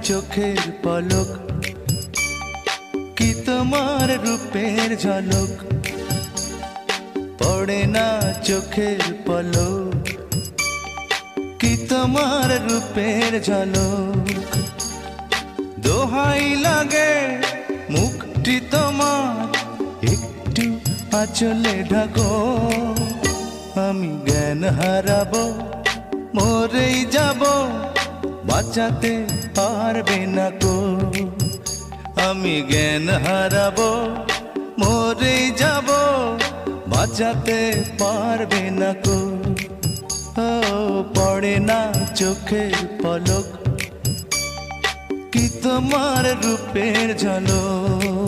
চোখের পলক, কি তোমার রূপের ঝলক, পড়ে না চোখের পলক, কি তোমার রূপের ঝলক। দোহাই লাগে মুখটি তোমার, একটু আঁচলে ঢাকো, আমি জ্ঞান হারাবো, মরেই যাব, বাঁচাতে পারবে না কো। আমি জ্ঞান হারাবো, মরেই যাব, বাঁচাতে পারবে না কো। ও পড়ে না চোখের পলক, কি তোমার রূপের ঝলক।